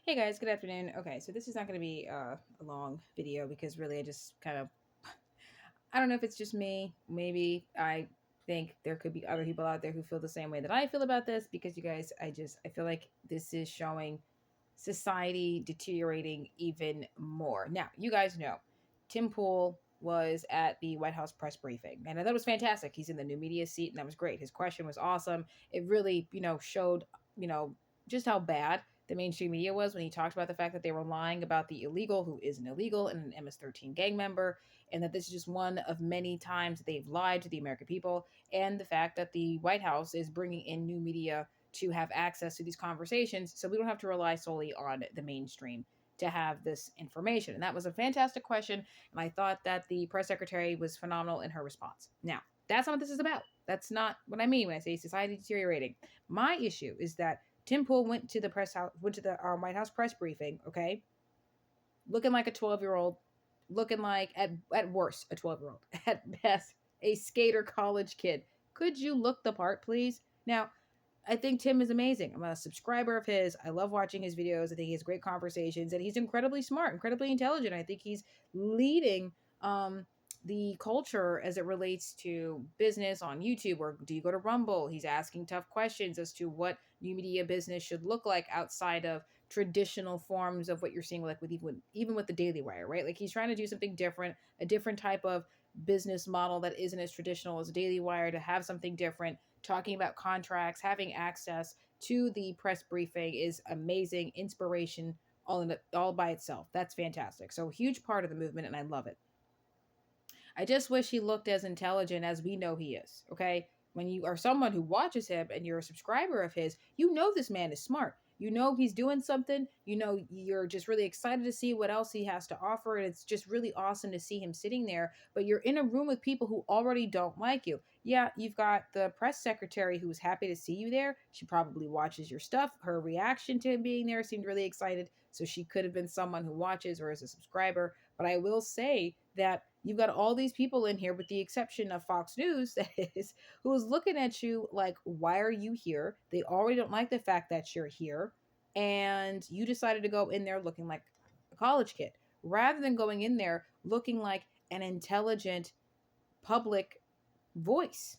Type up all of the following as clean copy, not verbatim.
Hey guys, good afternoon. Okay, so this is not going to be a long video because really I just kind of, I don't know if it's just me. Maybe I think there could be other people out there who feel the same way that I feel about this because you guys, I feel like this is showing society deteriorating even more. Now, you guys know Tim Pool was at the White House press briefing, and I thought it was fantastic. He's in the new media seat, and that was great. His question was awesome. It really, showed, you know, just how bad the mainstream media was when he talked about the fact that they were lying about the illegal who isn't illegal and an MS-13 gang member, and that this is just one of many times that they've lied to the American people, and the fact that the White House is bringing in new media to have access to these conversations so we don't have to rely solely on the mainstream to have this information. And that was a fantastic question. And I thought that the press secretary was phenomenal in her response. Now, that's not what this is about. That's not what I mean when I say society deteriorating. My issue is that Tim Pool went to the press house, went to the White House press briefing, okay, looking like a 12-year-old, looking like at worst a 12-year-old, at best a skater college kid. Could you look the part, please? Now, I think Tim is amazing. I'm a subscriber of his. I love watching his videos. I think he has great conversations and he's incredibly smart, incredibly intelligent. I think he's leading the culture as it relates to business on YouTube, or do you go to Rumble? He's asking tough questions as to what new media business should look like outside of traditional forms of what you're seeing, like with even with the Daily Wire, right? Like he's trying to do something different, a different type of business model that isn't as traditional as Daily Wire, to have something different. Talking about contracts, having access to the press briefing is amazing. Inspiration all by itself. That's fantastic. So huge part of the movement, and I love it. I just wish he looked as intelligent as we know he is. Okay. When you are someone who watches him and you're a subscriber of his, you know this man is smart. You know he's doing something. You know you're just really excited to see what else he has to offer. And it's just really awesome to see him sitting there. But you're in a room with people who already don't like you. Yeah, you've got the press secretary who's happy to see you there. She probably watches your stuff. Her reaction to him being there seemed really excited. So she could have been someone who watches or is a subscriber. But I will say that you've got all these people in here, with the exception of Fox News, that is, who is looking at you like, why are you here? They already don't like the fact that you're here. And you decided to go in there looking like a college kid rather than going in there looking like an intelligent public voice.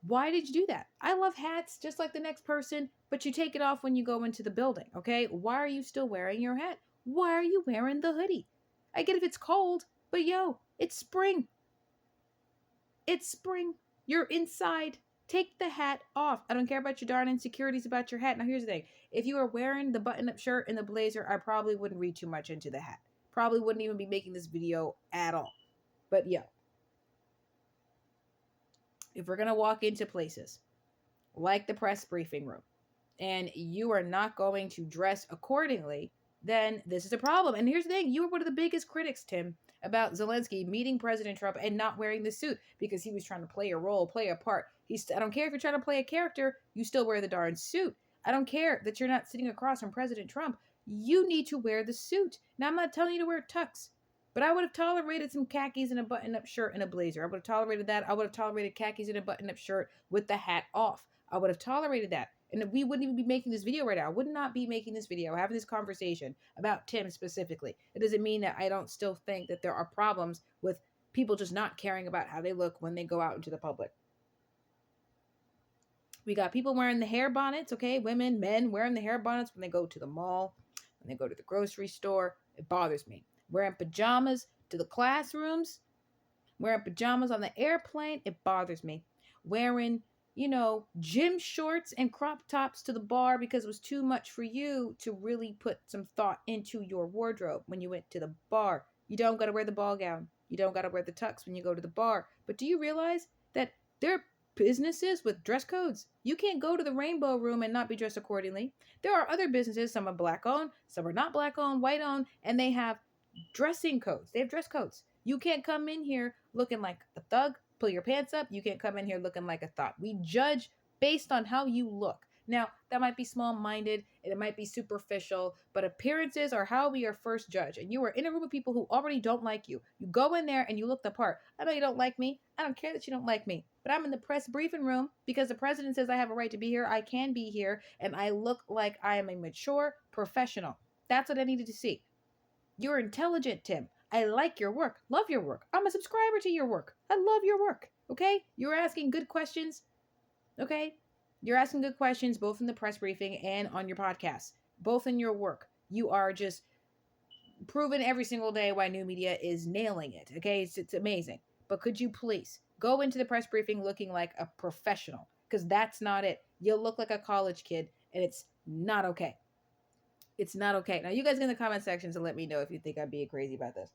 Why did you do that? I love hats just like the next person, but you take it off when you go into the building, okay? Why are you still wearing your hat? Why are you wearing the hoodie? I get if it's cold, but yo, it's spring. It's spring. You're inside. Take the hat off. I don't care about your darn insecurities about your hat. Now, here's the thing. If you were wearing the button up shirt and the blazer, I probably wouldn't read too much into the hat. Probably wouldn't even be making this video at all. But yo, if we're going to walk into places like the press briefing room and you are not going to dress accordingly, then this is a problem. And here's the thing, you were one of the biggest critics, Tim, about Zelensky meeting President Trump and not wearing the suit because he was trying to play a role, play a part. I don't care if you're trying to play a character, you still wear the darn suit. I don't care that you're not sitting across from President Trump. You need to wear the suit. Now, I'm not telling you to wear tux, but I would have tolerated some khakis and a button-up shirt and a blazer. I would have tolerated that. I would have tolerated khakis and a button-up shirt with the hat off. I would have tolerated that. And we wouldn't even be making this video right now. I would not be making this video, having this conversation about Tim specifically. It doesn't mean that I don't still think that there are problems with people just not caring about how they look when they go out into the public. We got people wearing the hair bonnets, okay? Women, men wearing the hair bonnets when they go to the mall, when they go to the grocery store. It bothers me. Wearing pajamas to the classrooms, wearing pajamas on the airplane. It bothers me. Wearing gym shorts and crop tops to the bar because it was too much for you to really put some thought into your wardrobe when you went to the bar. You don't got to wear the ball gown. You don't got to wear the tux when you go to the bar. But do you realize that there are businesses with dress codes? You can't go to the Rainbow Room and not be dressed accordingly. There are other businesses, some are black owned, some are not black owned, white owned, and they have dressing codes. They have dress codes. You can't come in here looking like a thug, pull your pants up. You can't come in here looking like a thought. We judge based on how you look. Now, that might be small minded and it might be superficial, but appearances are how we are first judged. And you are in a room of people who already don't like you. You go in there and you look the part. I know you don't like me. I don't care that you don't like me, but I'm in the press briefing room because the president says I have a right to be here. I can be here, and I look like I am a mature professional. That's what I needed to see. You're intelligent, Tim. I like your work. Love your work. I'm a subscriber to your work. I love your work. Okay? You're asking good questions. Okay? You're asking good questions both in the press briefing and on your podcast, both in your work. You are just proven every single day why new media is nailing it. Okay? It's amazing. But could you please go into the press briefing looking like a professional? Because that's not it. You'll look like a college kid, and it's not okay. It's not okay. Now, you guys in the comment sections to let me know if you think I'm being crazy about this.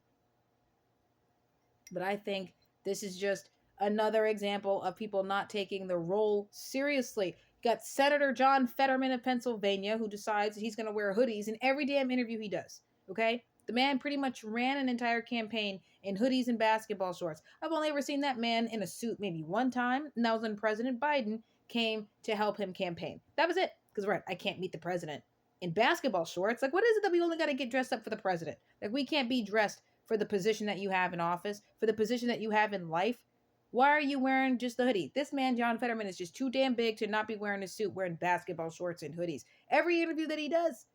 But I think this is just another example of people not taking the role seriously. You got Senator John Fetterman of Pennsylvania, who decides he's going to wear hoodies in every damn interview he does. Okay? The man pretty much ran an entire campaign in hoodies and basketball shorts. I've only ever seen that man in a suit maybe one time, and that was when President Biden came to help him campaign. That was it. Because, right, I can't meet the president in basketball shorts. Like, what is it that we only got to get dressed up for the president? Like, we can't be dressed for the position that you have in office, for the position that you have in life. Why are you wearing just the hoodie? This man, John Fetterman, is just too damn big to not be wearing a suit, wearing basketball shorts and hoodies. Every interview that he does.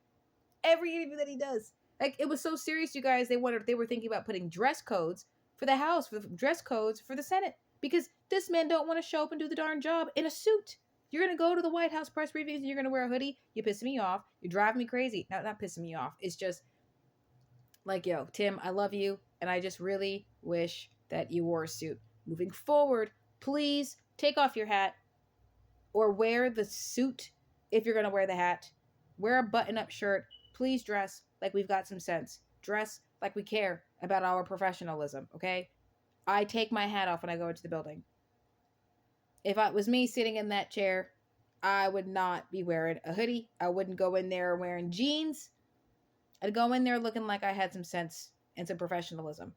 Like, it was so serious, you guys. They were thinking about putting dress codes for the House, for dress codes for the Senate, because this man don't want to show up and do the darn job in a suit. You're going to go to the White House press briefings and you're going to wear a hoodie? You're pissing me off. You're driving me crazy. No, not pissing me off. It's just like, yo, Tim, I love you. And I just really wish that you wore a suit. Moving forward, please take off your hat or wear the suit if you're going to wear the hat. Wear a button-up shirt. Please dress like we've got some sense. Dress like we care about our professionalism, okay? I take my hat off when I go into the building. If it was me sitting in that chair, I would not be wearing a hoodie. I wouldn't go in there wearing jeans. I'd go in there looking like I had some sense and some professionalism.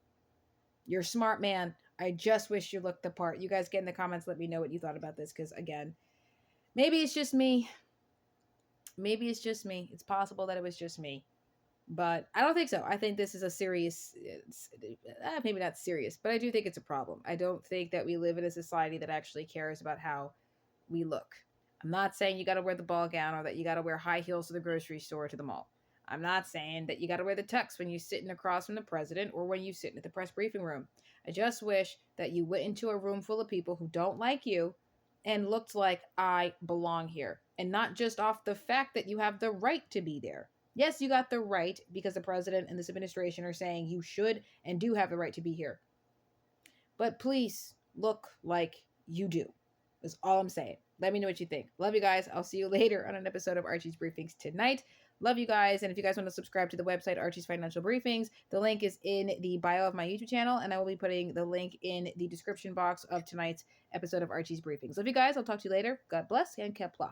You're a smart man. I just wish you looked the part. You guys get in the comments. Let me know what you thought about this. Because, again, maybe it's just me. Maybe it's just me. It's possible that it was just me. But I don't think so. I think this is a serious, maybe not serious, but I do think it's a problem. I don't think that we live in a society that actually cares about how we look. I'm not saying you got to wear the ball gown or that you got to wear high heels to the grocery store or to the mall. I'm not saying that you got to wear the tux when you're sitting across from the president or when you're sitting at the press briefing room. I just wish that you went into a room full of people who don't like you and looked like I belong here. And not just off the fact that you have the right to be there. Yes, you got the right because the president and this administration are saying you should and do have the right to be here. But please look like you do. That's all I'm saying. Let me know what you think. Love you guys. I'll see you later on an episode of Archie's Briefings tonight. Love you guys. And if you guys want to subscribe to the website, Archie's Financial Briefings, the link is in the bio of my YouTube channel. And I will be putting the link in the description box of tonight's episode of Archie's Briefings. Love you guys. I'll talk to you later. God bless and Kepla.